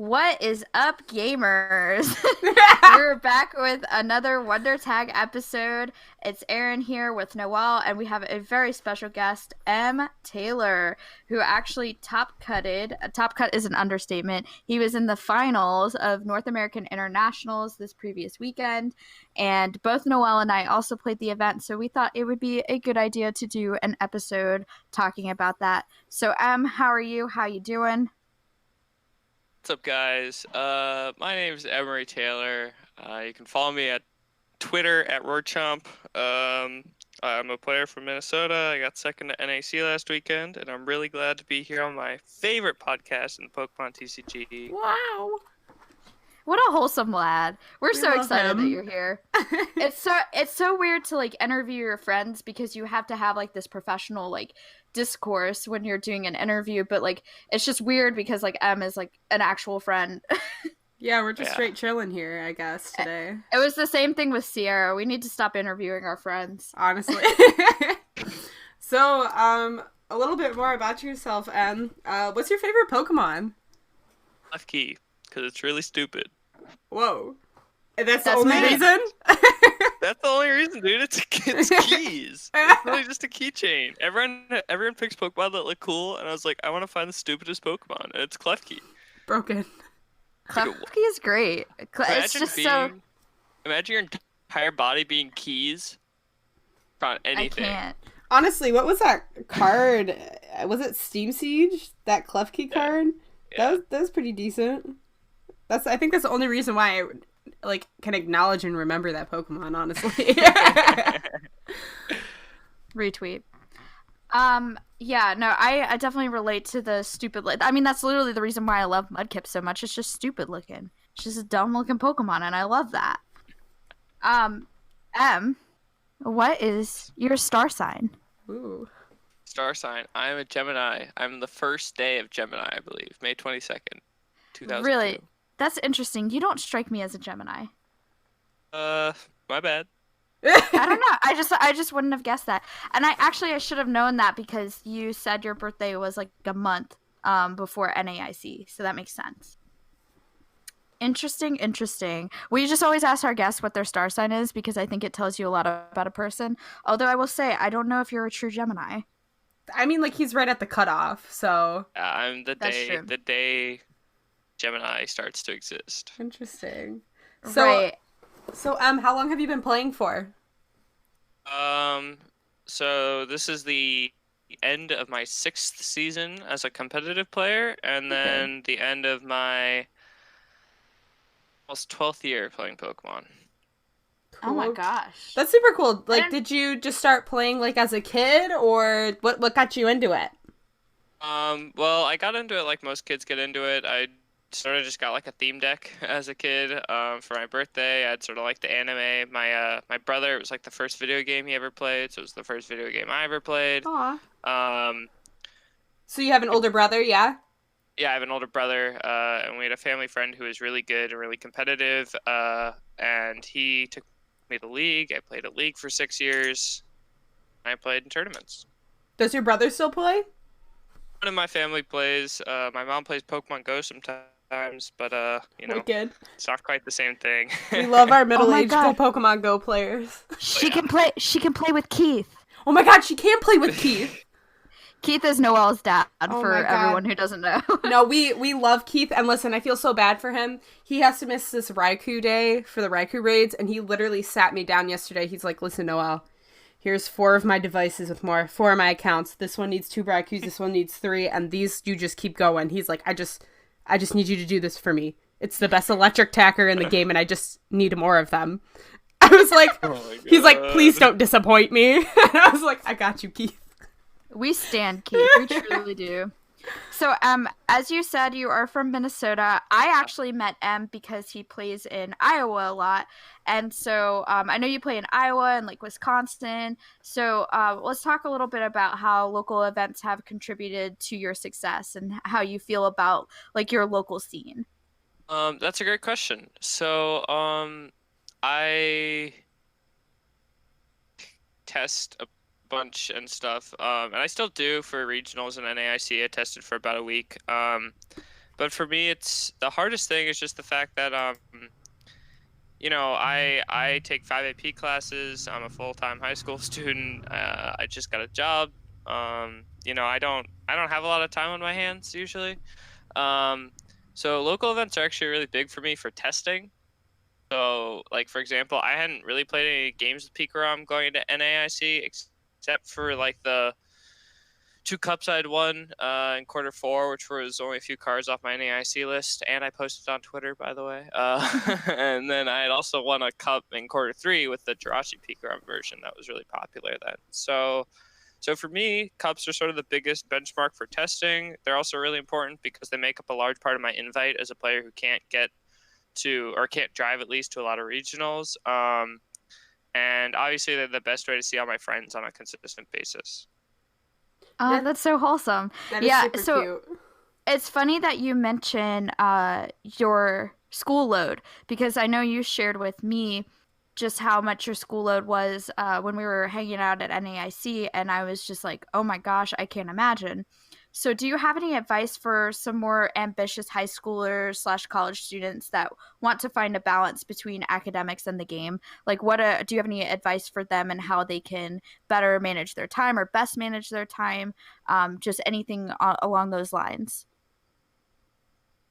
What is up, gamers? We're back with another WonderTag episode. It's Aaron here with Noelle, and we have a very special guest, M. Taylor, who actually top cutted. Top cut is an understatement. He was in the finals of North American Internationals this previous weekend, and both Noelle and I also played the event, so we thought it would be a good idea to do an episode talking about that. So, M, how are you? How you doing? What's up, guys? My name is Emery Taylor. You can follow me at Twitter at Roarchomp. I'm a player from Minnesota. I got second to NAC last weekend, and I'm really glad to be here on my favorite podcast in the Pokemon TCG. Wow. What a wholesome lad. We're We so love excited that him. you're here. It's so weird to like interview your friends because you have to have like this professional like discourse when you're doing an interview, but like it's just weird because like M is like an actual friend. Yeah, we're just Yeah. straight chilling here, I guess, today. It was the same thing with Sierra. We need to stop interviewing our friends. Honestly. So, a little bit more about yourself, Em. What's your favorite Pokemon? Left key, because it's really stupid. Whoa. And that's the That's only me. reason? That's the only reason, dude. It's keys. It's really just a keychain. Everyone picks Pokemon that look cool, and I was like, I want to find the stupidest Pokemon, and it's Klefki. Broken. Klefki is great. It's just so Imagine your entire body being keys. On I anything. can't. Honestly, what was that card? Was it Steam Siege? That Klefki card? Yeah. That was pretty decent. I think that's the only reason why I like can acknowledge and remember that Pokemon, honestly. Retweet. Yeah, no, I definitely relate to the stupid. I mean, that's literally the reason why I love Mudkip so much. It's just stupid looking. It's just a dumb looking Pokemon, and I love that. M, what is your star sign? Ooh. Star sign. I'm a Gemini. I'm the first day of Gemini, I believe. May 22nd, 2002. Really, that's interesting. You don't strike me as a Gemini. My bad. I don't know. I just wouldn't have guessed that. And I should have known that because you said your birthday was like a month before NAIC, so that makes sense. Interesting. We just always ask our guests what their star sign is because I think it tells you a lot about a person. Although I will say I don't know if you're a true Gemini. I mean, like, he's right at the cutoff, so... I'm the That's day true. the day Gemini starts to exist. Interesting. Right. So, how long have you been playing for? So this is the end of my 6th season as a competitive player, and then the end of my almost 12th year playing Pokemon. Oh my Cool. gosh. That's super cool. Like, And- did you just start playing, like, as a kid, or what got you into it? Well, I got into it like most kids get into it. I sort of just got like a theme deck as a kid. For my birthday, I'd sort of like the anime. My brother, it was like the first video game he ever played, so it was the first video game I ever played. Aw. Um, So you have an older brother, yeah? yeah, I have an older brother, and we had a family friend who was really good and really competitive. And he took me to league. I played a league for 6 years. I played in tournaments. Does your brother still play? One of my family plays. My mom plays Pokemon Go sometimes, but Wicked. it's not quite the same thing. We love our middle-aged God. Pokemon Go players. She yeah. can play. She can play with Keith. Oh my god, she can't play with Keith. Keith is Noelle's dad Oh for my God. everyone who doesn't know. No, we love Keith, and listen, I feel so bad for him. He has to miss this Raikou day for the Raikou raids, and he literally sat me down yesterday. He's like, listen, Noelle, here's 4 of my devices with 4 of my accounts. This one needs 2 Raikous, this one needs 3, and these you just keep going. He's like, I just need you to do this for me. It's the best electric tacker in the game, and I just need more of them. I was like, Oh my he's like, God. please don't disappoint me. And I was like, I got you, Keith. We stand Keith. We truly do. So, as you said, you are from Minnesota. I actually met M because he plays in Iowa a lot, and so I know you play in Iowa and like Wisconsin. So, let's talk a little bit about how local events have contributed to your success and how you feel about like your local scene. That's a great question. So, I test a bunch and stuff, and I still do for regionals and NAIC. I tested for about a week. But But for me, it's the hardest thing is just the fact that I take 5 AP classes. I'm a full-time high school student. I just got a job. I don't have a lot of time on my hands usually. Um, so local events are actually really big for me for testing. So, like for example, I hadn't really played any games with Pikarom going into NAIC except for like the 2 cups I'd won in quarter 4, which was only a few cards off my NAIC list, and I posted on Twitter, by the way. And then I had also won a cup in quarter 3 with the Jirachi Pikarom version that was really popular then. So for me, cups are sort of the biggest benchmark for testing. They're also really important because they make up a large part of my invite as a player who can't get to, or can't drive at least, to a lot of regionals. And obviously they're the best way to see all my friends on a consistent basis. Oh, that's so wholesome. That is super cute. It's funny that you mention your school load, because I know you shared with me just how much your school load was when we were hanging out at NAIC, and I was just like, oh my gosh, I can't imagine. So do you have any advice for some more ambitious high schoolers / college students that want to find a balance between academics and the game? Like, do you have any advice for them and how they can better manage their time or best manage their time? Just anything along those lines.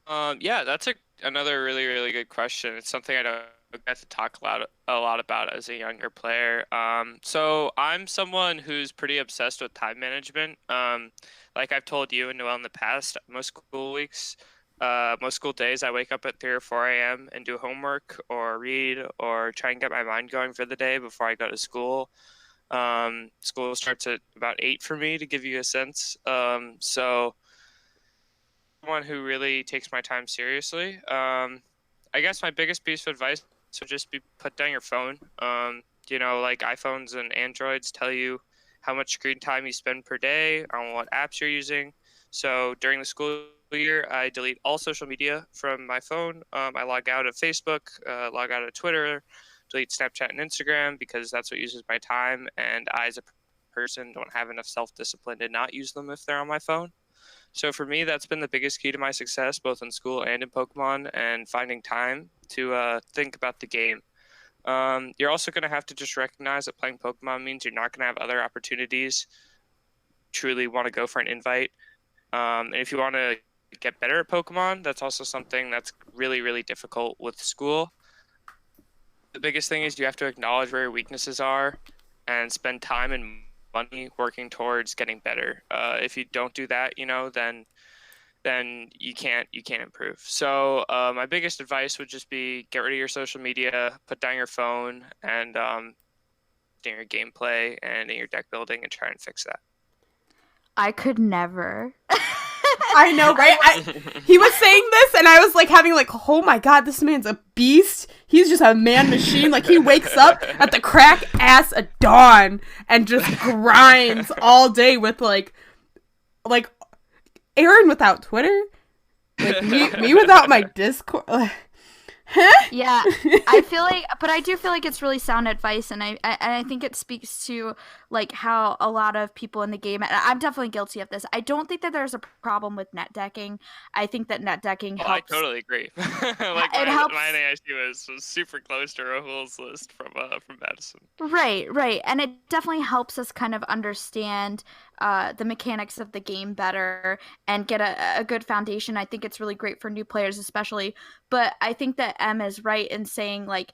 Yeah, that's another really, really good question. It's something I don't get to talk a lot about as a younger player. So I'm someone who's pretty obsessed with time management. Like I've told you and Noel in the past, most school days, I wake up at 3 or 4 a.m. and do homework or read or try and get my mind going for the day before I go to school. School starts at about 8 for me, to give you a sense. So someone who really takes my time seriously. I guess my biggest piece of advice would just be put down your phone. Like iPhones and Androids tell you how much screen time you spend per day on what apps you're using. So during the school year, I delete all social media from my phone. I log out of Facebook, log out of Twitter, delete Snapchat and Instagram because that's what uses my time. And I, as a person, don't have enough self-discipline to not use them if they're on my phone. So for me, that's been the biggest key to my success, both in school and in Pokemon, and finding time to think about the game. You're also going to have to just recognize that playing Pokemon means you're not going to have other opportunities. Truly want to go for an invite. And if you want to get better at Pokemon, that's also something that's really, really difficult with school. The biggest thing is you have to acknowledge where your weaknesses are and spend time and money working towards getting better. If you don't do that, then you can't improve. So my biggest advice would just be get rid of your social media, put down your phone, and do your gameplay and in your deck building and try and fix that. I could never. I know, right? He was saying this, and I was like having like, oh my god, this man's a beast. He's just a man machine. Like he wakes up at the crack ass of dawn and just grinds all day with like Aaron without Twitter, like me without my Discord. Yeah, but I do feel like it's really sound advice, and I think it speaks to like how a lot of people in the game, and I'm definitely guilty of this. I don't think that there's a problem with net decking. I think that net decking helps. I totally agree. Like it helps. My NAIC was super close to Rahul's list from Madison. Right, and it definitely helps us kind of understand the mechanics of the game better and get a good foundation. I think it's really great for new players, especially. But I think that Em is right in saying, like,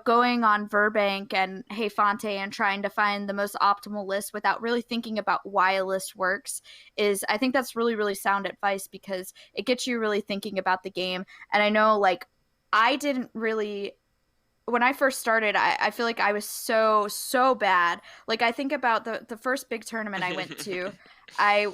going on Verbank and Hey Fonte and trying to find the most optimal list without really thinking about why a list works I think that's really, really sound advice, because it gets you really thinking about the game. And I know, like, I didn't really, when I first started, I feel like I was so bad. Like, I think about the first big tournament I went to. I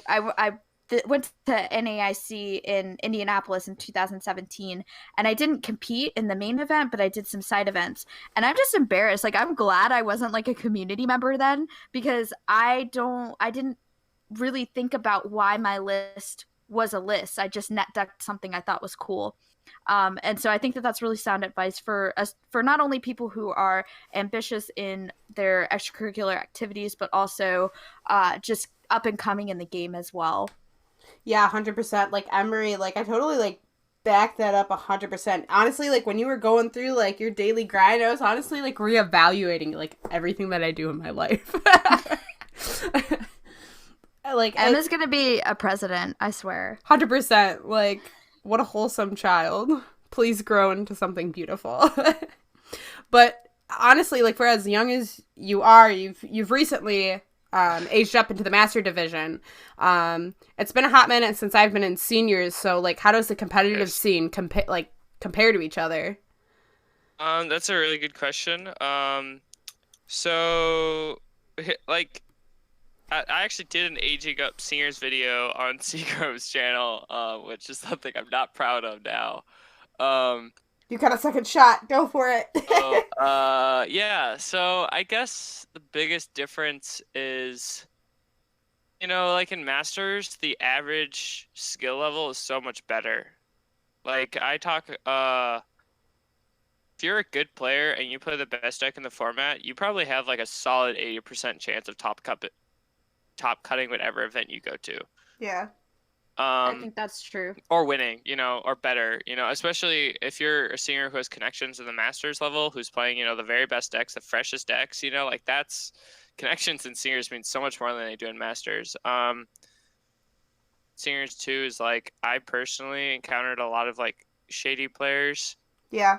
went to NAIC in Indianapolis in 2017, and I didn't compete in the main event, but I did some side events. And I'm just embarrassed. Like, I'm glad I wasn't like a community member then, because I didn't really think about why my list was a list. I just net decked something I thought was cool. And so I think that that's really sound advice for us, for not only people who are ambitious in their extracurricular activities, but also just up and coming in the game as well. Yeah, 100%. Like Emery, like I totally like back that up 100%. Honestly, like, when you were going through, like, your daily grind, I was honestly, like, reevaluating, like, everything that I do in my life. Like, Emma's gonna be a president, I swear. 100%. Like, what a wholesome child. Please grow into something beautiful. But honestly, like, for as young as you are, you've recently aged up into the master division. It's been a hot minute since I've been in seniors, so, like, how does the competitive scene compare to each other? That's a really good question. So, like, I actually did an aging up seniors video on Seagrove's channel, which is something I'm not proud of now. You got a second shot. Go for it. Yeah. So I guess the biggest difference is, like in Masters, the average skill level is so much better. Like if you're a good player and you play the best deck in the format, you probably have like a solid 80% chance of top cutting whatever event you go to. Yeah. I think that's true. Or winning, or better, especially if you're a singer who has connections to the Masters level, who's playing, the very best decks, the freshest decks, like that's connections in singers mean so much more than they do in Masters. Singers too is like, I personally encountered a lot of like shady players. Yeah.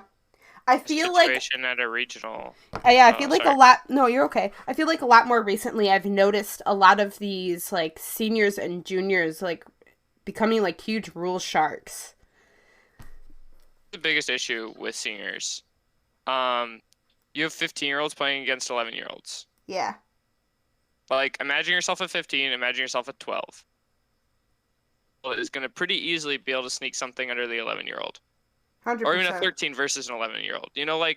I feel situation at a regional. Yeah, I feel like sorry. A lot. No, you're okay. I feel like a lot more recently, I've noticed a lot of these like seniors and juniors like becoming like huge rule sharks. The biggest issue with seniors, you have 15-year-olds playing against 11-year-olds. Yeah. Like, imagine yourself at 15. Imagine yourself at 12. Well, it's going to pretty easily be able to sneak something under the 11-year-old. 100%. Or even a 13 versus an 11-year-old.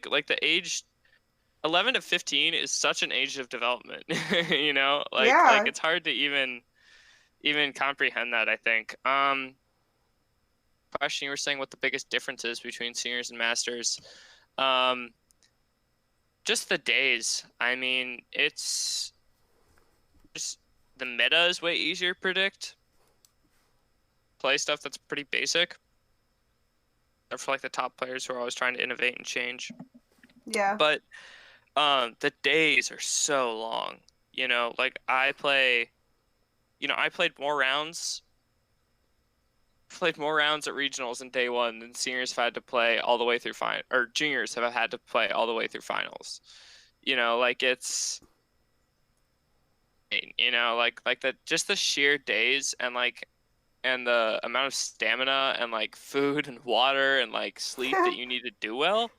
Like the age 11 to 15 is such an age of development. Yeah. Like it's hard to even comprehend that, I think. Question, you were saying what the biggest difference is between seniors and masters. Just the days. I mean, it's just the meta is way easier to predict. Play stuff that's pretty basic. For like the top players who are always trying to innovate and change. Yeah. But the days are so long. Like I played more rounds. Played more rounds at regionals in day one than seniors have had to play all the way through or juniors have had to play all the way through finals. Like it's like just the sheer days and the amount of stamina and like food and water and like sleep that you need to do well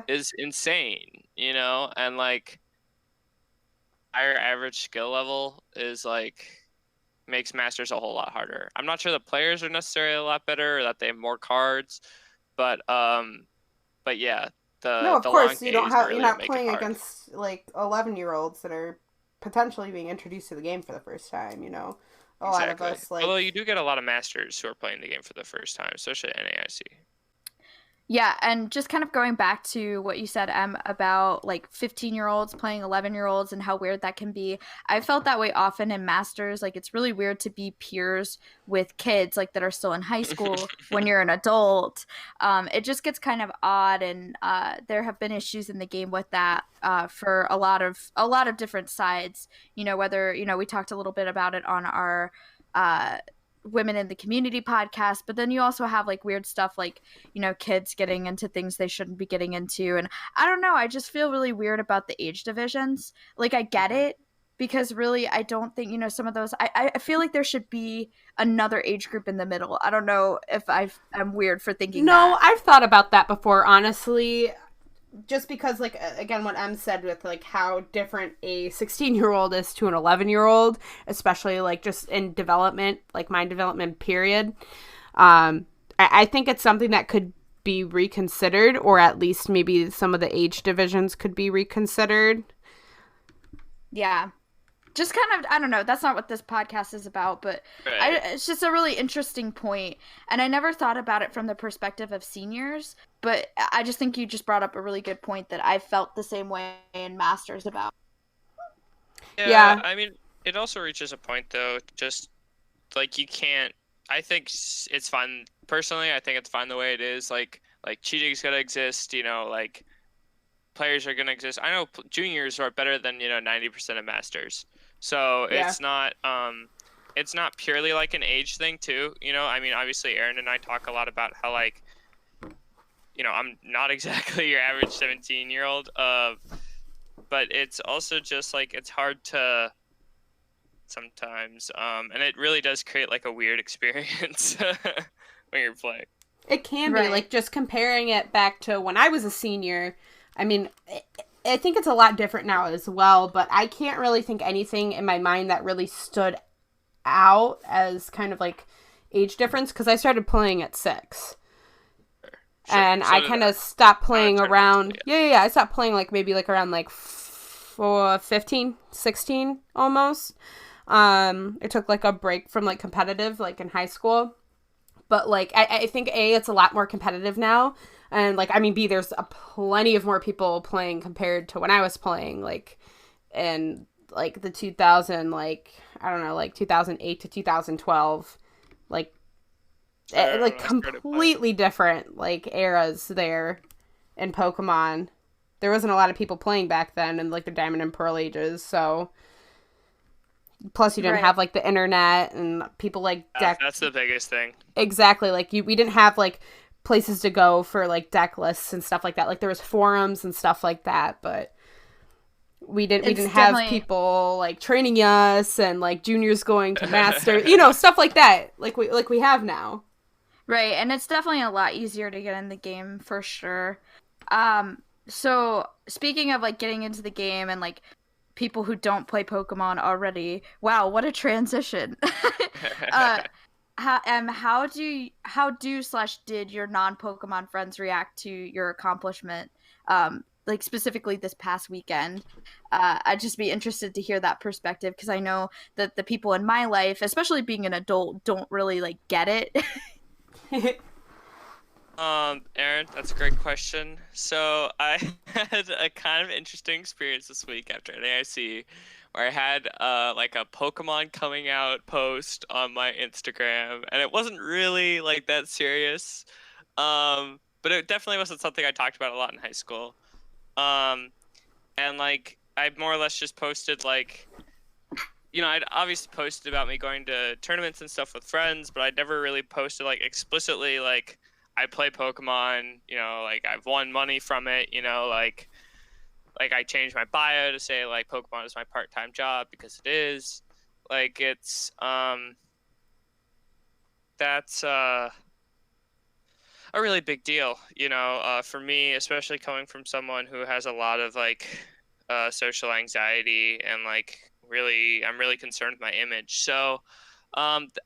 is insane, and like higher average skill level is like makes masters a whole lot harder. I'm not sure the players are necessarily a lot better or that they have more cards, but yeah, no, of the course you're not playing against like 11-year-olds that are potentially being introduced to the game for the first time, A lot of us, like... Although you do get a lot of masters who are playing the game for the first time, especially at NAIC. Yeah, and just kind of going back to what you said, Em, about like 15-year-olds playing 11-year-olds and how weird that can be. I felt that way often in Masters. Like, it's really weird to be peers with kids like that are still in high school when you're an adult. It just gets kind of odd, and there have been issues in the game with that for a lot of different sides. Whether we talked a little bit about it on our Women in the Community podcast, but then you also have like weird stuff like kids getting into things they shouldn't be getting into, and I don't know, I just feel really weird about the age divisions. Like, I get it, because really I don't think some of those, I feel like there should be another age group in the middle. I don't know if I'm weird for thinking that. I've thought about that before, honestly. Just because, like, again, what Em said with, like, how different a 16-year-old is to an 11-year-old, especially, like, just in development, like, mind development period. I think it's something that could be reconsidered, or at least maybe some of the age divisions could be reconsidered. Yeah. Just kind of, I don't know, that's not what this podcast is about, but right. It's just a really interesting point, and I never thought about it from the perspective of seniors, but I just think you just brought up a really good point that I felt the same way in Masters about. Yeah, I mean, it also reaches a point, though, just, like, you can't, I think it's fine. Personally, I think it's fine the way it is. Like cheating's gonna exist. Like players are gonna exist. I know juniors are better than 90% of masters. So Yeah. it's not purely like an age thing too. I mean, obviously, Aaron and I talk a lot about how like I'm not exactly your average 17-year-old. But it's also just like it's hard to sometimes, and it really does create like a weird experience when you're playing. It can be, Right. like, just comparing it back to when I was a senior. I mean, I think it's a lot different now as well, but I can't really think anything in my mind that really stood out as kind of like age difference, because I started playing at 6. Sure, And so I did kind of stopped playing tournaments, around, yeah, I stopped playing like maybe like around like 15, 16 almost. I took like a break from like competitive, like in high school. But like I think A, it's a lot more competitive now, and like I mean B, there's a plenty of more people playing compared to when I was playing, like in like the 2000, like I don't know, like 2008 to 2012, like like I started playing. completely different like eras there in Pokemon. There wasn't a lot of people playing back then in like the Diamond and Pearl ages, so plus you didn't Right. have like the internet and people like deck. That's the biggest thing. Exactly, like we didn't have like places to go for like deck lists and stuff like that. Like there was forums and stuff like that, but we didn't have definitely people like training us and like juniors going to master, stuff like that. Like we have now. right, and it's definitely a lot easier to get in the game for sure. So speaking of like getting into the game and like people who don't play Pokemon already, wow, what a transition. uh, how do slash did your non-Pokemon friends react to your accomplishment? Like specifically this past weekend. I'd just be interested to hear that perspective, because I know that the people in my life, especially being an adult, don't really like get it. Aaron, that's a great question. So I had a kind of interesting experience this week after NAIC, where I had like a Pokemon coming out post on my Instagram, and it wasn't really like that serious. But it definitely wasn't something I talked about a lot in high school. Um, and like I more or less just posted like I'd obviously posted about me going to tournaments and stuff with friends, but I'd never really posted like explicitly like I play Pokemon, like I've won money from it, like I changed my bio to say like Pokemon is my part-time job, because it is. Like it's that's a really big deal, for me, especially coming from someone who has a lot of like social anxiety, and like I'm really concerned with my image. So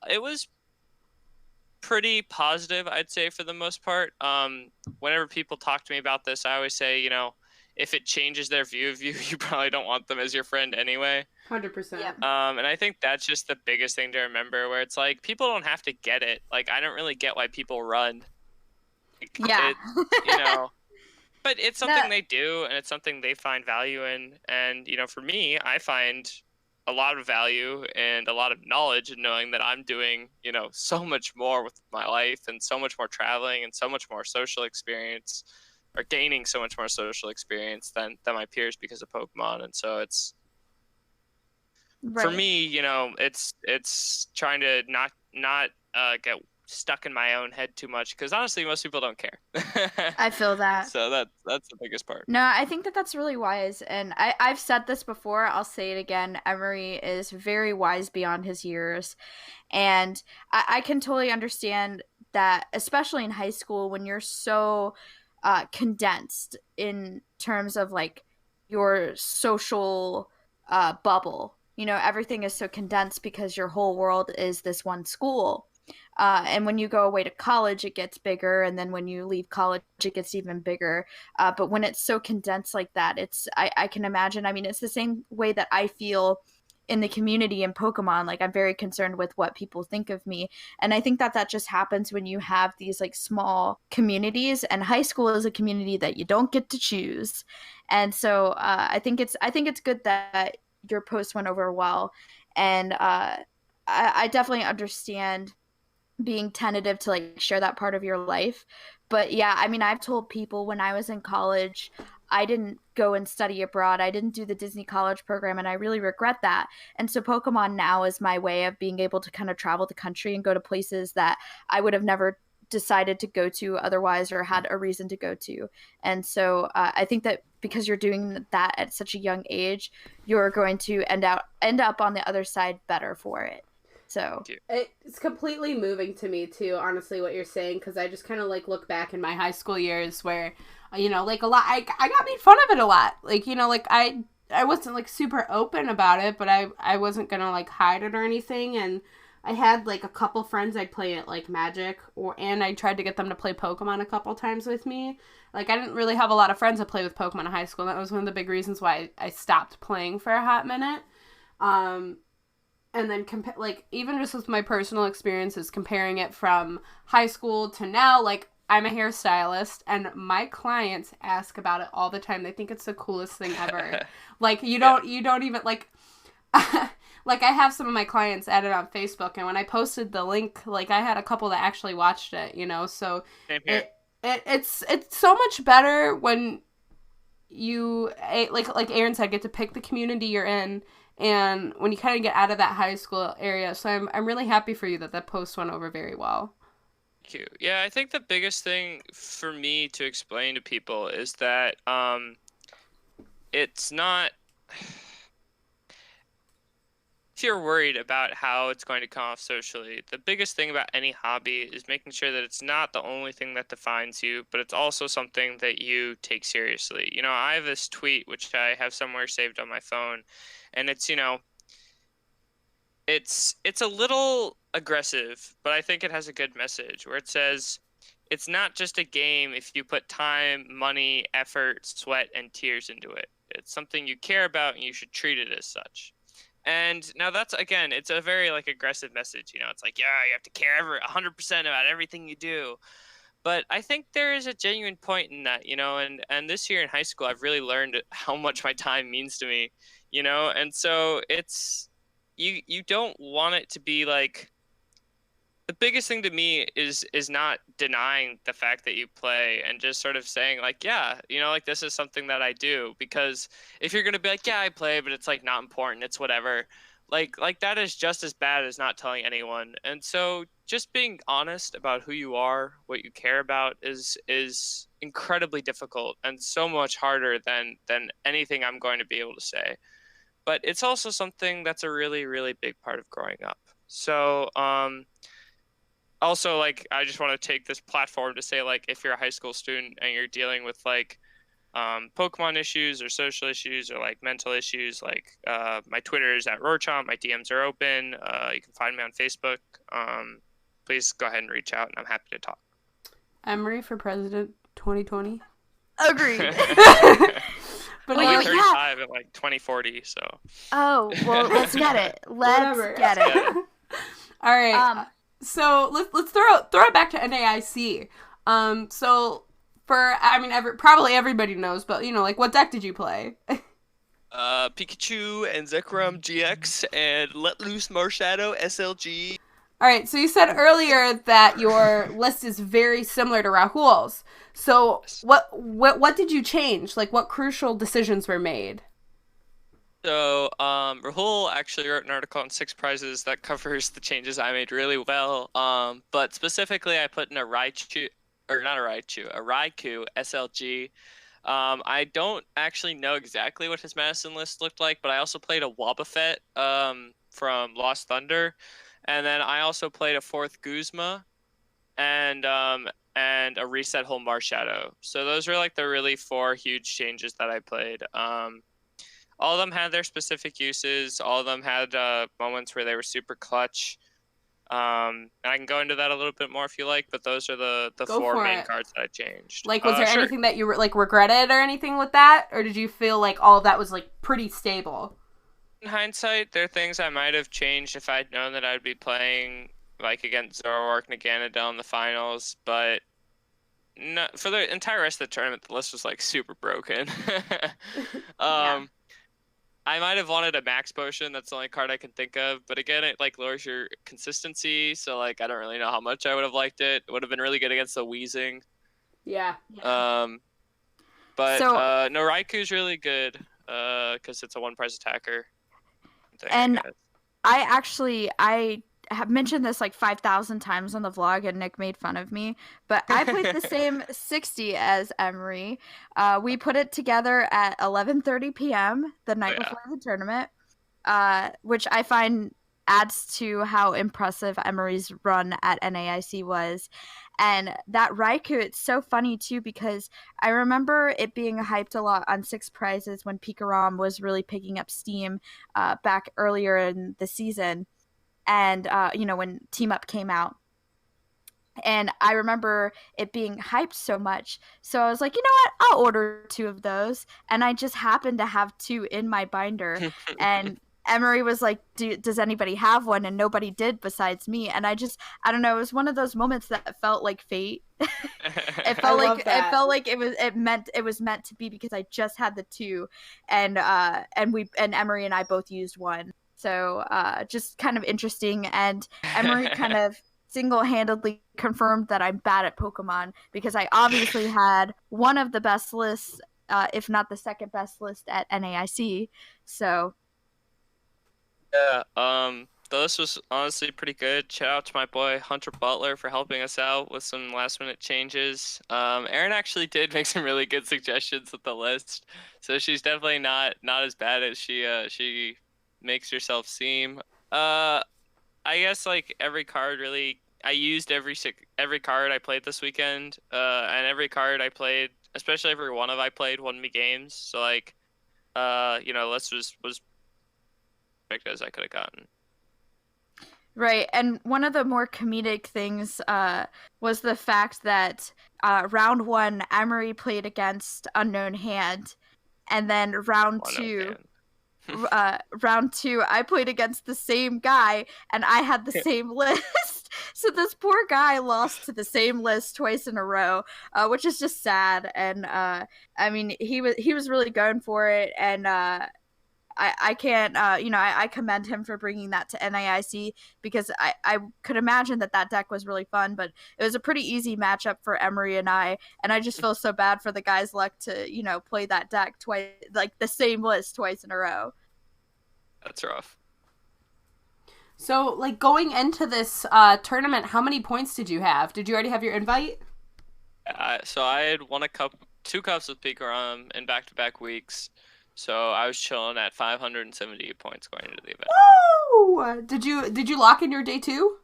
it was pretty positive, I'd say, for the most part. Whenever people talk to me about this, I always say, if it changes their view of you, you probably don't want them as your friend anyway. 100%. Yep. And I think that's just the biggest thing to remember, where it's like people don't have to get it. Like I don't really get why people run. Like, Yeah. but it's No, something they do, and it's something they find value in. And for me, I find a lot of value and a lot of knowledge in knowing that I'm doing so much more with my life, and so much more traveling, and so much more social experience, or gaining so much more social experience than my peers because of Pokemon. And so it's for right. me, it's trying to not get stuck in my own head too much, because honestly most people don't care. I feel that. So that's the biggest part. No, I think that that's really wise. And I've said this before, I'll say it again. Emery is very wise beyond his years. And I can totally understand that, especially in high school, when you're so condensed in terms of like your social bubble. Everything is so condensed because your whole world is this one school. And when you go away to college, it gets bigger, and then when you leave college, it gets even bigger. But when it's so condensed like that, I can imagine. I mean, it's the same way that I feel in the community in Pokemon. Like I'm very concerned with what people think of me, and I think that that just happens when you have these like small communities. And high school is a community that you don't get to choose, and so I think it's good that your post went over well, and I definitely understand being tentative to like share that part of your life. But yeah, I mean, I've told people when I was in college, I didn't go and study abroad. I didn't do the Disney College program, and I really regret that. And so Pokemon now is my way of being able to kind of travel the country and go to places that I would have never decided to go to otherwise or had a reason to go to. And so I think that because you're doing that at such a young age, you're going to end up on the other side better for it. So it's completely moving to me too, honestly, what you're saying, because I just kind of like look back in my high school years where, you know, like a lot, I got made fun of it a lot. Like, you know, like I wasn't like super open about it, but I wasn't gonna like hide it or anything. And I had like a couple friends I'd play at like Magic, and I tried to get them to play Pokemon a couple times with me. Like, I didn't really have a lot of friends that play with Pokemon in high school. That was one of the big reasons why I stopped playing for a hot minute. And then like even just with my personal experiences, comparing it from high school to now, like I'm a hairstylist and my clients ask about it all the time. They think it's the coolest thing ever. Like you don't even like like I have some of my clients added on Facebook, and when I posted the link, like I had a couple that actually watched it, you know. So it's so much better when you like Aaron said, get to pick the community you're in. And when you kind of get out of that high school area. So I'm really happy for you that post went over very well. Thank you. Yeah, I think the biggest thing for me to explain to people is that it's not... If you're worried about how it's going to come off socially, the biggest thing about any hobby is making sure that it's not the only thing that defines you, but it's also something that you take seriously. You know, I have this tweet, which I have somewhere saved on my phone, and it's, you know, it's a little aggressive, but I think it has a good message where it says, it's not just a game if you put time, money, effort, sweat, and tears into it. It's something you care about, and you should treat it as such. And now that's, again, it's a very like aggressive message, you know, it's like, yeah, you have to care 100% about everything you do. But I think there is a genuine point in that, you know, and this year in high school, I've really learned how much my time means to me, you know, and so it's, you don't want it to be like, the biggest thing to me is not denying the fact that you play and just sort of saying like, yeah, you know, like this is something that I do. Because if you're going to be like, yeah, I play, but it's like not important, it's whatever, like that is just as bad as not telling anyone. And so just being honest about who you are, what you care about is incredibly difficult and so much harder than anything I'm going to be able to say. But it's also something that's a really, really big part of growing up. So, also, like, I just want to take this platform to say, like, if you're a high school student and you're dealing with, like, Pokemon issues or social issues or, like, mental issues, like, my Twitter is at Rorchomp. My DMs are open. You can find me on Facebook. Please go ahead and reach out, and I'm happy to talk. Emery for president 2020. Agreed. But well, 35 at, like, 2040, so. Oh, well, let's get it. Let's get it. All right. So let's throw it back to NAIC. So probably everybody knows, but you know, like what deck did you play? Pikachu and Zekrom GX and Let Loose Marshadow SLG. All right. So you said earlier that your list is very similar to Rahul's. So what did you change? Like what crucial decisions were made? So, Rahul actually wrote an article on 6 Prizes that covers the changes I made really well. But specifically, I put in a Raichu SLG. I don't actually know exactly what his medicine list looked like, but I also played a Wobbuffet from Lost Thunder, and then I also played a 4th Guzma, and a Reset Hole Marshadow. So those were like the really 4 huge changes that I played. All of them had their specific uses. All of them had moments where they were super clutch. And I can go into that a little bit more if you like, but those are the 4 main cards that I changed. Like, was there anything that you like regretted or anything with that, or did you feel like all of that was like pretty stable? In hindsight, there are things I might have changed if I'd known that I'd be playing like against Zoroark and Ganondorf in the finals, but no, for the entire rest of the tournament, the list was like super broken. Yeah. I might have wanted a max potion. That's the only card I can think of. But again, it like lowers your consistency. So like I don't really know how much I would have liked it. It would have been really good against the wheezing. Yeah. Um, but So no, Raiku's really good. Because it's a one price attacker. Thing, and I guess. I have mentioned this like 5,000 times on the vlog, and Nick made fun of me. But I played the same 60 as Emery. We put it together at 11:30 p.m. the night before the tournament, which I find adds to how impressive Emery's run at NAIC was. And that Raikou, it's so funny too, because I remember it being hyped a lot on Six Prizes when Pikarom was really picking up steam back earlier in the season. And, when Team Up came out. And I remember it being hyped so much. So I was like, you know what? I'll order 2 of those. And I just happened to have 2 in my binder. And Emery was like, does anybody have one? And nobody did besides me. And I don't know, it was one of those moments that felt like fate. It felt like it was meant to be, because I just had the 2, and Emery and I both used one. So just kind of interesting. And Emery kind of single-handedly confirmed that I'm bad at Pokemon, because I obviously had one of the best lists, if not the second best list at NAIC. So yeah, the list was honestly pretty good. Shout out to my boy Hunter Butler for helping us out with some last-minute changes. Erin actually did make some really good suggestions with the list, so she's definitely not as bad as she makes herself seem. I guess like every card really, I used every card I played this weekend, and every card I played, especially every one I played, won me games. So like, list was perfect as I could have gotten. right, and one of the more comedic things was the fact that round 1 Emery played against Unknown Hand, and then round 2 I played against the same guy, and I had the same list. So this poor guy lost to the same list twice in a row, which is just sad. And I mean, he was really going for it, and I can't, I commend him for bringing that to NAIC, because I could imagine that deck was really fun, but it was a pretty easy matchup for Emery and I just feel so bad for the guy's luck to, play that deck twice, like the same list twice in a row. That's rough. So, like, going into this tournament, how many points did you have? Did you already have your invite? So I had won 2 cups with Pikarom in back-to-back weeks. So I was chilling at 578 points going into the event. Woo! Did you lock in your day 2?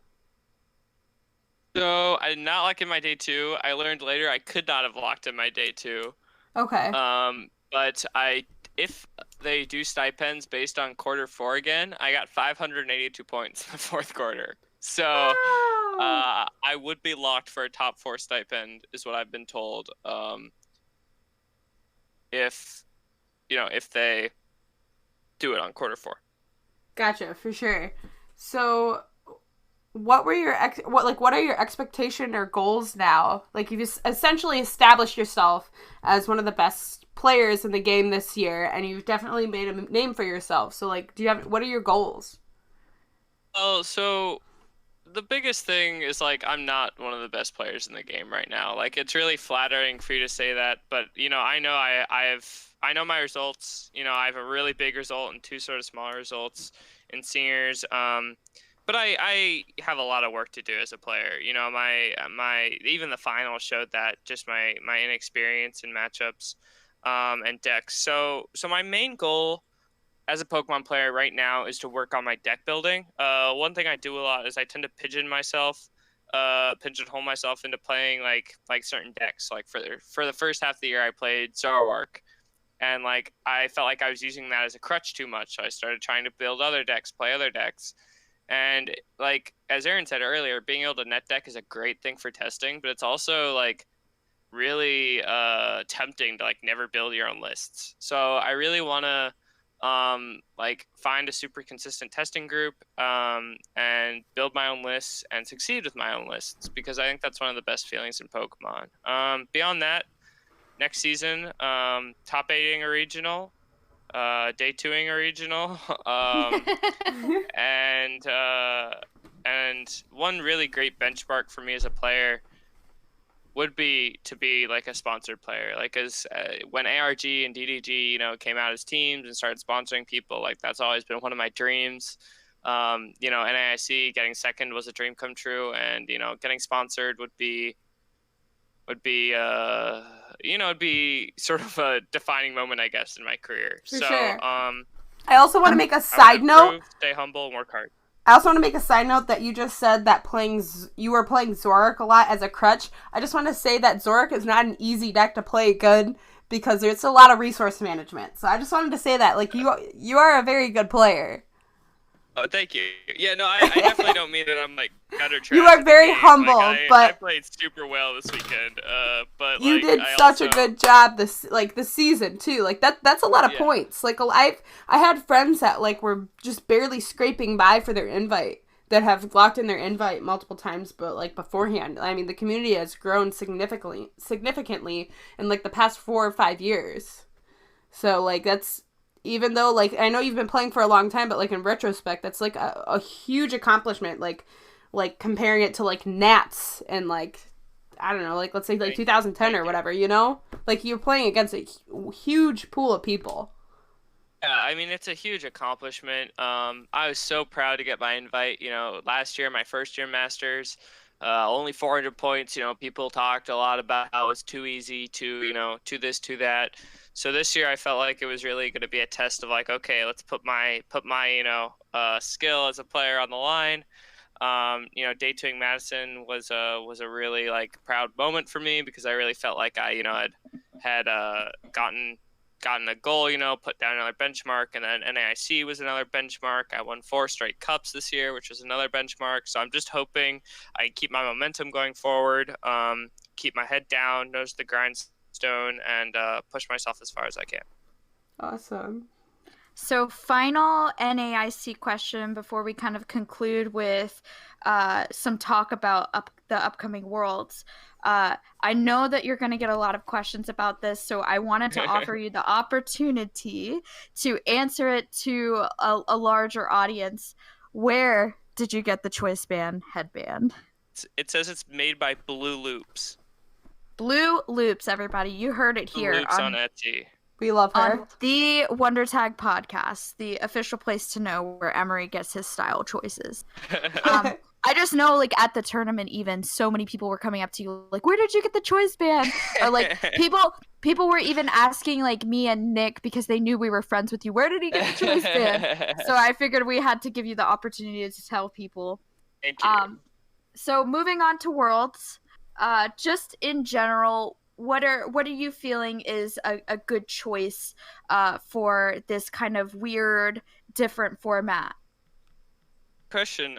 So I did not lock in my day 2. I learned later I could not have locked in my day 2. Okay. But if they do stipends based on quarter 4 again, I got 582 points in the 4th quarter. So I would be locked for a top 4 stipend, is what I've been told. If they do it on quarter 4. Gotcha, for sure. So, what are your expectation or goals now? Like, you've essentially established yourself as one of the best players in the game this year, and you've definitely made a name for yourself. So, like, what are your goals? Oh, so the biggest thing is, like, I'm not one of the best players in the game right now. Like, it's really flattering for you to say that, but I know I know my results. I have a really big result and 2 sort of smaller results in seniors. But I have a lot of work to do as a player. My even the finals showed that, just my inexperience in matchups and decks. So my main goal as a Pokemon player right now is to work on my deck building. One thing I do a lot is I tend to pigeonhole myself into playing like certain decks. Like for the first half of the year, I played Zoroark, and like I felt like I was using that as a crutch too much. So I started trying to build other decks, play other decks, and like as Aaron said earlier, being able to net deck is a great thing for testing, but it's also like really tempting to like never build your own lists. So I really want to like find a super consistent testing group and build my own lists and succeed with my own lists, because I think that's one of the best feelings in Pokemon. Beyond that, next season, top 8ing a regional, day 2ing a regional. And one really great benchmark for me as a player would be to be like a sponsored player. Like as when ARG and DDG, came out as teams and started sponsoring people, like that's always been one of my dreams. NAIC getting second was a dream come true, and getting sponsored would be it'd be sort of a defining moment, I guess, in my career. For so sure. I also want to make a side note. Stay humble and work hard. I also want to make a side note that you just said that you were playing Zorak a lot as a crutch. I just want to say that Zorak is not an easy deck to play good because there's a lot of resource management. So I just wanted to say that, like, you are a very good player. Oh, thank you. Yeah, no, I definitely don't mean that I'm like gutter trash. You are very humble, but I played super well this weekend. But you did such a good job this season too. Like that's a lot of points. Like I had friends that like were just barely scraping by for their invite that have locked in their invite multiple times, but like beforehand. I mean, the community has grown significantly in like the past 4 or 5 years. So like that's. Even though, like, I know you've been playing for a long time, but, like, in retrospect, that's, like, a huge accomplishment, like, comparing it to, like, Nats and, like, I don't know, like, let's say, like, 2010 or whatever, Like, you're playing against a huge pool of people. Yeah, I mean, it's a huge accomplishment. I was so proud to get my invite, last year, my first year Masters, only 400 points, people talked a lot about how it's too easy to, to this, to that. So this year I felt like it was really going to be a test of like, okay, let's put my skill as a player on the line. Day 2ing Madison was a really like proud moment for me because I really felt like I had gotten a goal, put down another benchmark, and then NAIC was another benchmark. I won 4 straight cups this year, which was another benchmark. So I'm just hoping I keep my momentum going forward, keep my head down, nose to the grindstone, and push myself as far as I can. Awesome. So final NAIC question before we kind of conclude with some talk about the upcoming Worlds. I know that you're going to get a lot of questions about this, so I wanted to offer you the opportunity to answer it to a larger audience. Where did you get the Choice Band headband? It says it's made by Blue Loops. Blue Loops, everybody. You heard it here. Blue Loops on Etsy. We love her. On the WonderTag podcast, the official place to know where Emery gets his style choices. I just know, like, at the tournament even, so many people were coming up to you, like, where did you get the Choice Band? Or, like, people were even asking, like, me and Nick, because they knew we were friends with you, where did he get the Choice Band? So I figured we had to give you the opportunity to tell people. Thank you. So moving on to Worlds, just in general, what are you feeling is a good choice for this kind of weird, different format? Question.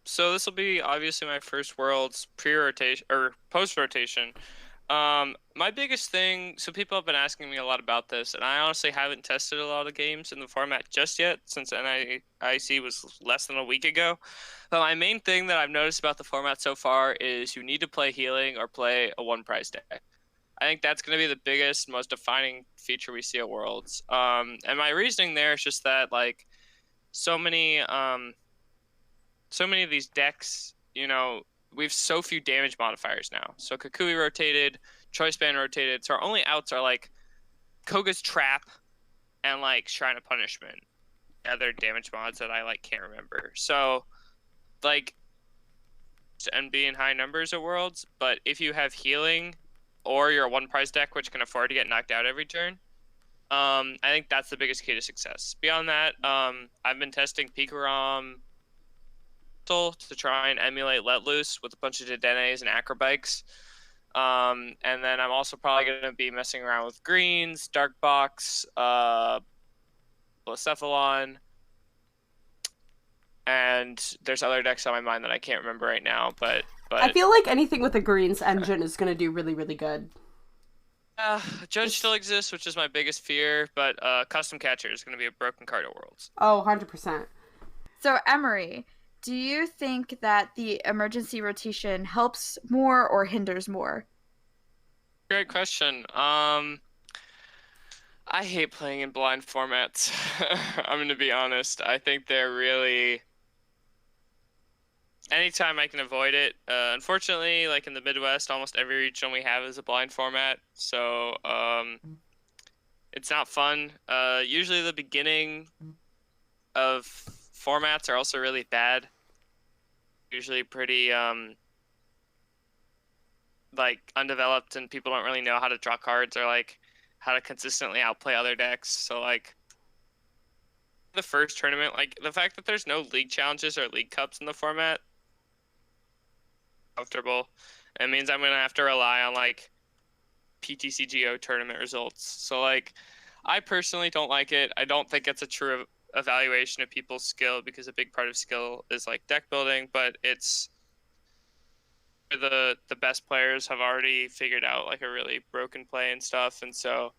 So this will be obviously my first Worlds pre-rotation or post-rotation. My biggest thing, so people have been asking me a lot about this, and I honestly haven't tested a lot of games in the format just yet since NIC was less than a week ago. But my main thing that I've noticed about the format so far is you need to play healing or play a one prize deck. I think that's going to be the biggest, most defining feature we see at Worlds. And my reasoning there is just that, like, so many of these decks, we have so few damage modifiers now. So Kukui rotated, Choice Band rotated. So our only outs are like Koga's Trap and like Shrine of Punishment. Other damage mods that I like can't remember. So like and be in high numbers at Worlds, but if you have healing or you're a one prize deck which can afford to get knocked out every turn, I think that's the biggest key to success. Beyond that, I've been testing Pikarom to try and emulate Let Loose with a bunch of Dedenes and Acrobikes. And then I'm also probably going to be messing around with Greens, Dark Box, Blacephalon, and there's other decks on my mind that I can't remember right now, but I feel like anything with a Greens engine is going to do really, really good. Judge still exists, which is my biggest fear, but Custom Catcher is going to be a broken card at Worlds. Oh, 100%. So, Emery, do you think that the emergency rotation helps more or hinders more? Great question. I hate playing in blind formats. I'm gonna be honest. I think they're really. Anytime I can avoid it. Unfortunately, like in the Midwest, almost every region we have is a blind format, so it's not fun. Usually the beginning of formats are also really bad. Usually pretty like undeveloped, and people don't really know how to draw cards or like how to consistently outplay other decks. So like the first tournament, like the fact that there's no league challenges or league cups in the format, comfortable. It means I'm gonna have to rely on like PTCGO tournament results. So like I personally don't like it. I don't think it's a true evaluation of people's skill, because a big part of skill is like deck building, but it's the best players have already figured out like a really broken play and stuff, and so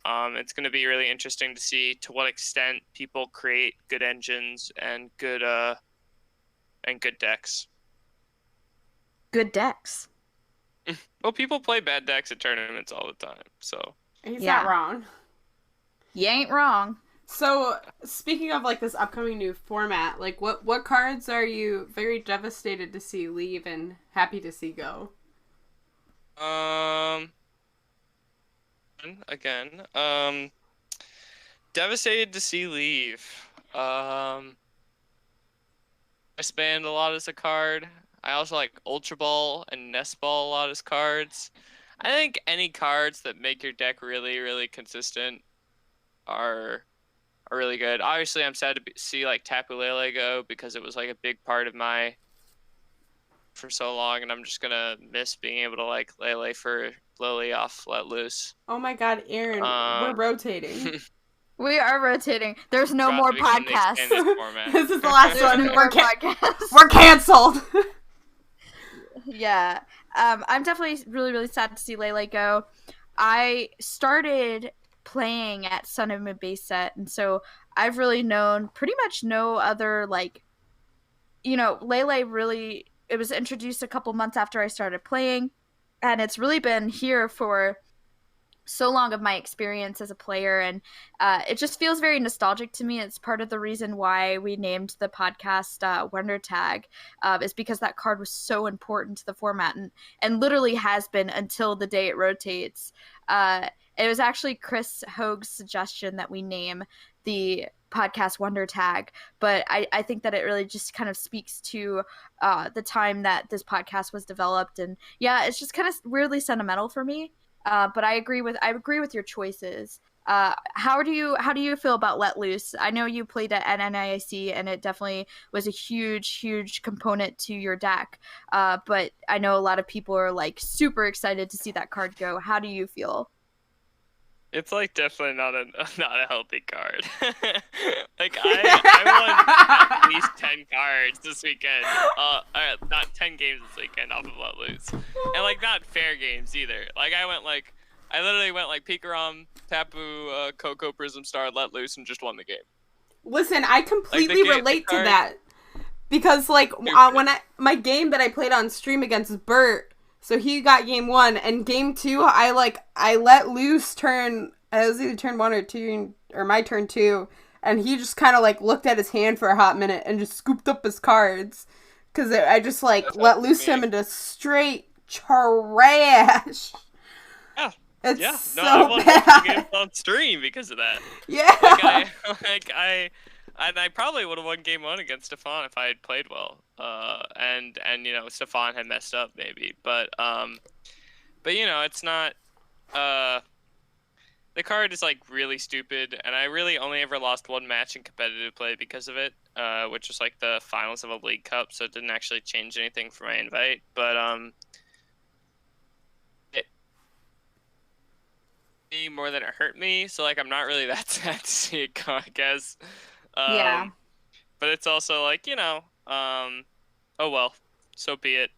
it's going to be really interesting to see to what extent people create good engines and good decks. Good decks. Well, people play bad decks at tournaments all the time, so He's Yeah. not wrong. You ain't wrong. So, speaking of like this upcoming new format, like what cards are you very devastated to see leave and happy to see go? Again, devastated to see leave. I spanned a lot as a card. I also like Ultra Ball and Nest Ball a lot as cards. I think any cards that make your deck really, really consistent are really good. Obviously, I'm sad to see like Tapu Lele go, because it was like a big part of my for so long, and I'm just gonna miss being able to like Lele for Lily off Let Loose. Oh my god, Aaron, we're rotating. We are rotating. There's no About more to become the podcasts. extended format. This is the last There's one. no more podcasts. We're canceled. Yeah. I'm definitely really, really sad to see Lele go. I started playing at Sun and Moon base set, and so I've really known pretty much no other, like, Lele really, it was introduced a couple months after I started playing, and it's really been here for so long of my experience as a player, and it just feels very nostalgic to me. It's part of the reason why we named the podcast WonderTag, is because that card was so important to the format, and literally has been until the day it rotates. It was actually Chris Hoag's suggestion that we name the podcast WonderTag, but I think that it really just kind of speaks to the time that this podcast was developed, and yeah, it's just kind of weirdly sentimental for me. But I agree with your choices. How do you feel about Let Loose? I know you played it at NIC, and it definitely was a huge component to your deck. But I know a lot of people are like super excited to see that card go. How do you feel? It's like definitely not a healthy card. Like I won at least 10 cards this weekend. Not 10 games this weekend off of Let Loose, and like not fair games either. Like I literally went like Pikarom, Tapu, Coco, Prism Star, Let Loose, and just won the game. Listen, I completely Like relate to that, because like when my game that I played on stream against Bert, so he got game 1, and game 2 I let loose turn. It was either turn 1 or 2, or my turn 2, and he just kind of like looked at his hand for a hot minute and just scooped up his cards, because I just like let loose him into straight trash. Yeah. It's so I won bad. games on stream because of that. Yeah. I probably would have won game 1 against Stefan if I had played well. And Stefan had messed up maybe, but it's not. The card is like really stupid, and I really only ever lost one match in competitive play because of it, which was like the finals of a League Cup, so it didn't actually change anything for my invite. But more than it hurt me, so like I'm not really that sad to see it go, I guess. Yeah. But it's also like, oh well, so be it.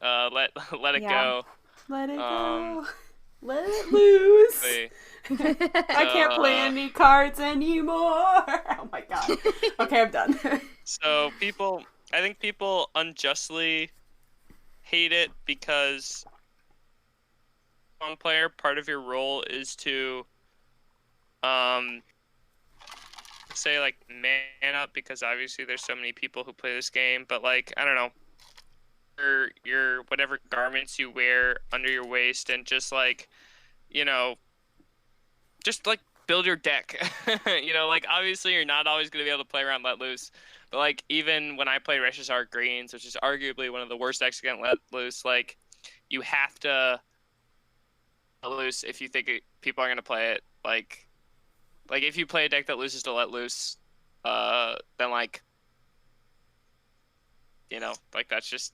Let it go. Let it go. Let it loose. I can't play any cards anymore. Oh my god. Okay, I'm done. So I think people unjustly hate it because one player, part of your role is to say like man up, because obviously there's so many people who play this game, but like I don't know, your whatever garments you wear under your waist, and just like, you know, just like build your deck. You know, like obviously you're not always going to be able to play around Let Loose, but like even when I play Reshi's Art Greens, which is arguably one of the worst decks against Let Loose, like you have to Let Loose if you think people are going to play it. Like if you play a deck that loses to Let Loose, then like, you know, like that's just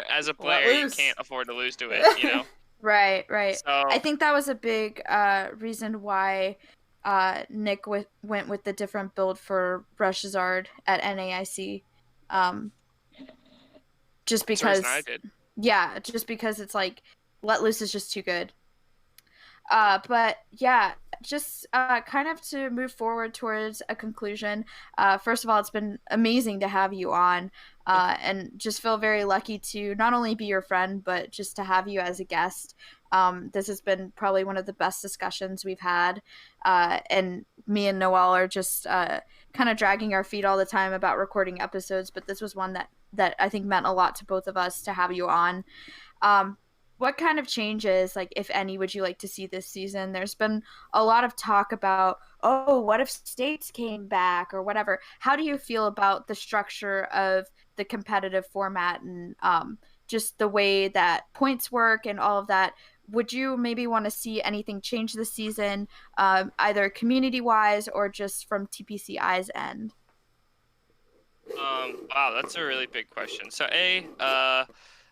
as a player you can't afford to lose to it, you know. Right. So I think that was a big reason why Nick went with the different build for Breshazard at NAIC. Just because I did. Yeah, just because it's like Let Loose is just too good. But yeah, just kind of to move forward towards a conclusion. First of all, it's been amazing to have you on, and just feel very lucky to not only be your friend, but just to have you as a guest. This has been probably one of the best discussions we've had, and me and Noelle are just kind of dragging our feet all the time about recording episodes, but this was one that I think meant a lot to both of us to have you on. What kind of changes, like if any, would you like to see this season? There's been a lot of talk about, oh, what if states came back or whatever. How do you feel about the structure of the competitive format and just the way that points work and all of that? Would you maybe want to see anything change this season, either community-wise or just from TPCI's end? Wow, that's a really big question. So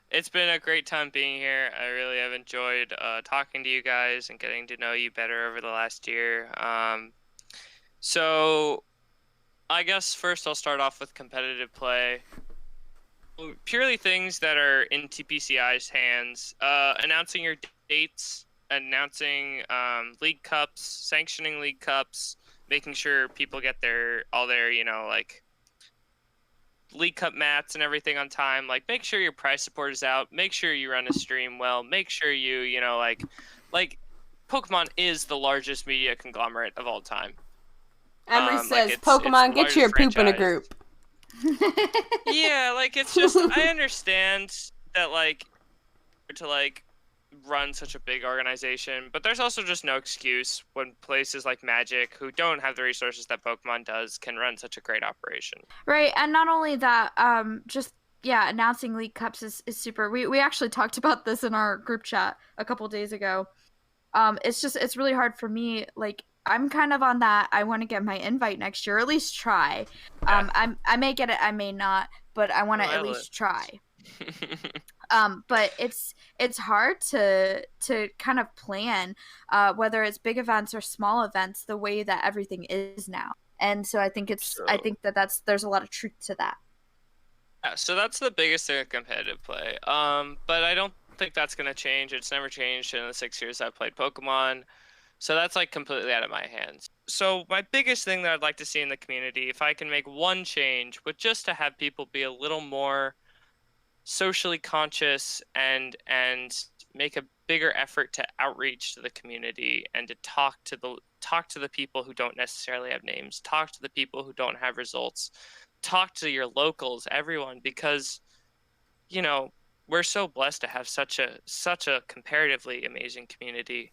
it's been a great time being here. I really have enjoyed talking to you guys and getting to know you better over the last year. So I guess first I'll start off with competitive play. Purely things that are in TPCI's hands. Announcing your dates, announcing league cups, sanctioning league cups, making sure people get all their, you know, like league cup mats and everything on time. Like make sure your prize support is out, make sure you run a stream well, make sure you know, like Pokemon is the largest media conglomerate of all time. Emery says, like Pokemon, get your poop in a group. Yeah, like it's just, I understand that like to like run such a big organization, but there's also just no excuse when places like Magic, who don't have the resources that Pokemon does, can run such a great operation. Right, and not only that, just announcing League Cups is super. We actually talked about this in our group chat a couple days ago. It's really hard for me. Like I'm kind of on that. I want to get my invite next year, or at least try. Yeah. I may get it, I may not, but I want to at least try. But it's hard to kind of plan whether it's big events or small events the way that everything is now. And so I think there's a lot of truth to that. Yeah, so that's the biggest thing of competitive play. But I don't think that's going to change. It's never changed in the 6 years I've played Pokemon. So that's like completely out of my hands. So my biggest thing that I'd like to see in the community, if I can make one change, would just to have people be a little more socially conscious and make a bigger effort to outreach to the community and to talk to the people who don't necessarily have names, talk to the people who don't have results, talk to your locals, everyone, because you know, we're so blessed to have such a comparatively amazing community.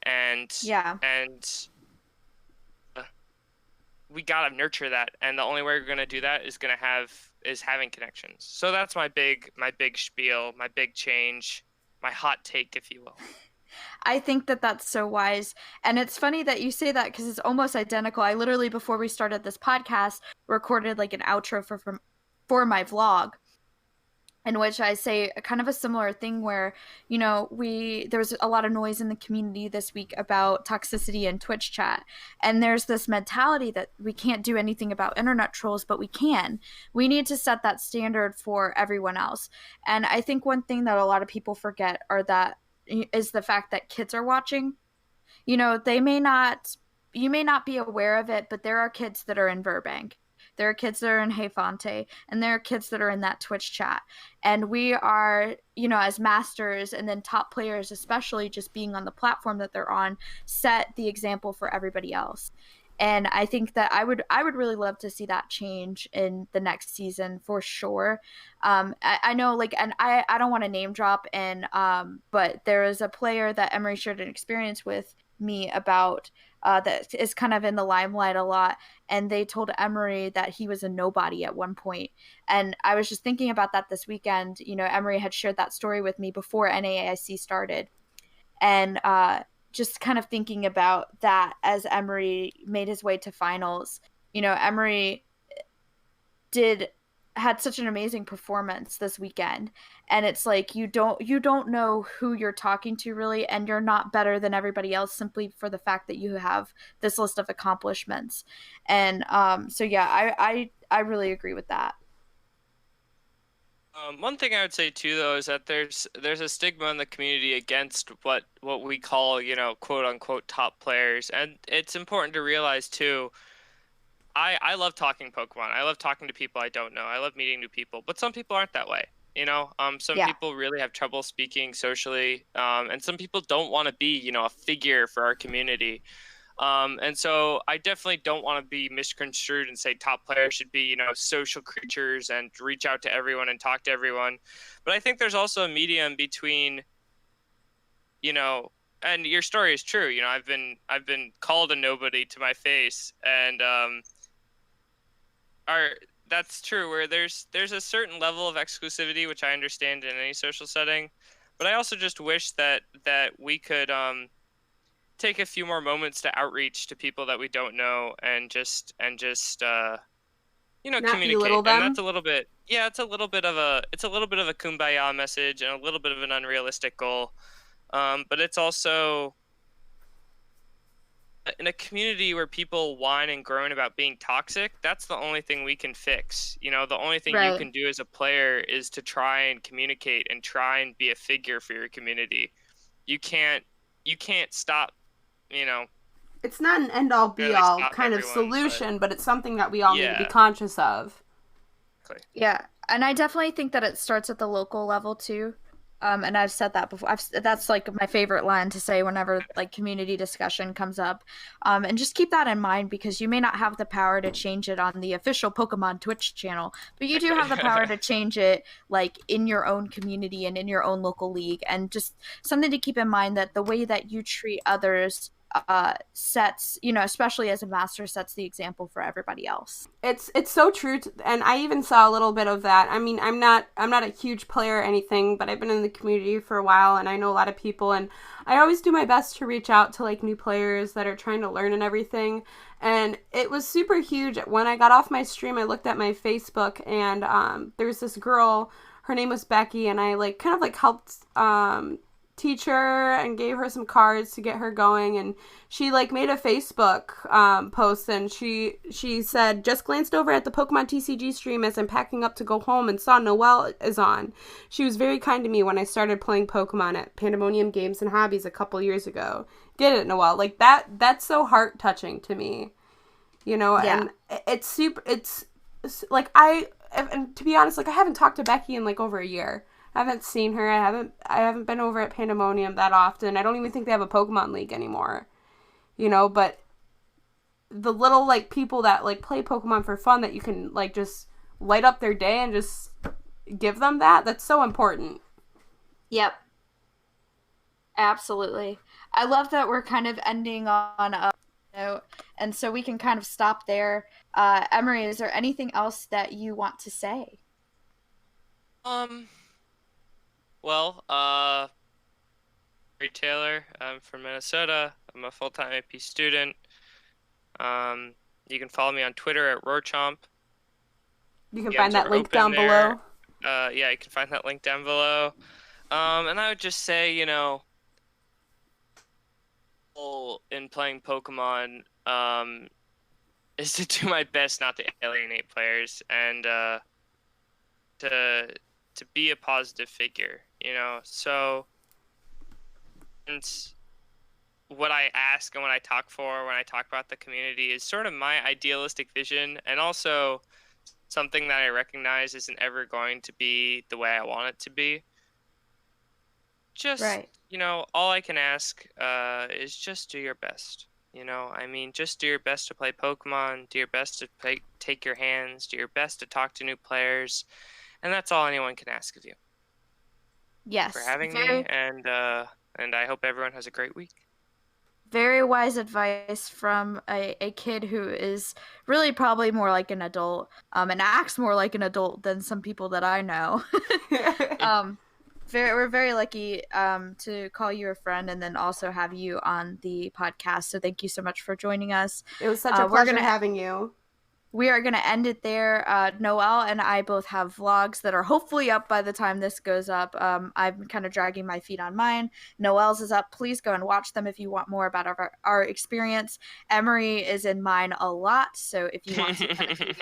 And we gotta nurture that, and the only way we're gonna do that is having connections. So that's my big spiel, my big change, my hot take, if you will. I think that's so wise, and it's funny that you say that because it's almost identical. I literally, before we started this podcast, recorded like an outro for my vlog, in which I say kind of a similar thing where, you know, there was a lot of noise in the community this week about toxicity in Twitch chat. And there's this mentality that we can't do anything about internet trolls, but we can. We need to set that standard for everyone else. And I think one thing that a lot of people forget is the fact that kids are watching. You know, you may not be aware of it, but there are kids that are in Burbank. there are kids that are in Hey Fonte, and there are kids that are in that Twitch chat. And we are, you know, as masters and then top players, especially just being on the platform that they're on, set the example for everybody else. And I think that I would really love to see that change in the next season for sure. I know, like, and I don't want to name drop, and but there is a player that Emery shared an experience with me about, that is kind of in the limelight a lot, and they told Emery that he was a nobody at one point. And I was just thinking about that this weekend. You know, Emery had shared that story with me before NAIC started, and just kind of thinking about that as Emery made his way to finals. You know, Emery had such an amazing performance this weekend, and it's like you don't know who you're talking to really, and you're not better than everybody else simply for the fact that you have this list of accomplishments. And so yeah, I really agree with that. One thing I would say too, though, is that there's a stigma in the community against what we call, you know, quote unquote top players, and it's important to realize too. I love talking Pokemon. I love talking to people I don't know. I love meeting new people, but some people aren't that way. You know, some Yeah. people really have trouble speaking socially, and some people don't want to be, you know, a figure for our community. And so I definitely don't want to be misconstrued and say top players should be, you know, social creatures and reach out to everyone and talk to everyone. But I think there's also a medium between, you know, and your story is true. You know, I've been called a nobody to my face, and are that's true. Where there's a certain level of exclusivity which I understand in any social setting, but I also just wish that we could take a few more moments to outreach to people that we don't know, and just you know, Not communicate. belittle And them. that's a little bit, yeah, it's a little bit of a kumbaya message and a little bit of an unrealistic goal. But it's also in a community where people whine and groan about being toxic. That's the only thing we can fix. You know, the only thing you Right. can do as a player is to try and communicate and try and be a figure for your community. You can't stop, you know, It's not an end all be really all stop kind of everyone, solution, but it's something that we all need to be yeah, conscious of. exactly. Yeah, and I definitely think that it starts at the local level too. And I've said that before. That's like my favorite line to say whenever like community discussion comes up. And just keep that in mind because you may not have the power to change it on the official Pokemon Twitch channel, but you do have the power to change it like in your own community and in your own local league. And just something to keep in mind that the way that you treat others sets, you know, especially as a master, sets the example for everybody else. It's so true, and I even saw a little bit of that. I mean, I'm not a huge player or anything, but I've been in the community for a while, and I know a lot of people, and I always do my best to reach out to like new players that are trying to learn and everything. And it was super huge when I got off my stream. I looked at my Facebook, and there's this girl. Her name was Becky, and I like kind of like helped teach her and gave her some cards to get her going. And she like made a Facebook post, and she said, just glanced over at the Pokemon TCG stream as I'm packing up to go home and saw Noelle is on. She was very kind to me when I started playing Pokemon at Pandemonium Games and Hobbies a couple years ago. Get it, Noelle? Like that's so heart touching to me, you know. Yeah. And it's like and to be honest, like I haven't talked to Becky in like over a year. I haven't seen her. I haven't been over at Pandemonium that often. I don't even think they have a Pokemon League anymore. You know, but the little like people that like play Pokemon for fun that you can like just light up their day and just give them that's so important. Yep. Absolutely. I love that we're kind of ending on a note, and so we can kind of stop there. Emery, is there anything else that you want to say? Well, Ray Taylor. I'm from Minnesota. I'm a full-time AP student. You can follow me on Twitter at RoarChomp. You can DMs find that are link open down there. below. Yeah, you can find that link down below. And I would just say, you know, in playing Pokemon, is to do my best not to alienate players and to be a positive figure, you know. So, and what I ask and what I talk for when I talk about the community is sort of my idealistic vision, and also something that I recognize isn't ever going to be the way I want it to be. Just, Right. all I can ask is just do your best. I mean, just do your best to play Pokemon, do your best to take your hands, do your best to talk to new players, and that's all anyone can ask of you. For Yes. having me, and I hope everyone has a great week. Very wise advice from a kid who is really probably more like an adult, and acts more like an adult than some people that I know. We're very lucky to call you a friend and then also have you on the podcast. So thank you so much for joining us. It was such a pleasure having you. We are going to end it there. Noelle and I both have vlogs that are hopefully up by the time this goes up. I'm kind of dragging my feet on mine. Noelle's is up. Please go and watch them if you want more about our experience. Emery is in mine a lot. So if you want to kind of see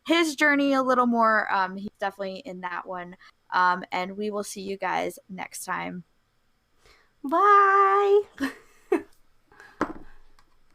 his journey a little more, he's definitely in that one. And we will see you guys next time. Bye.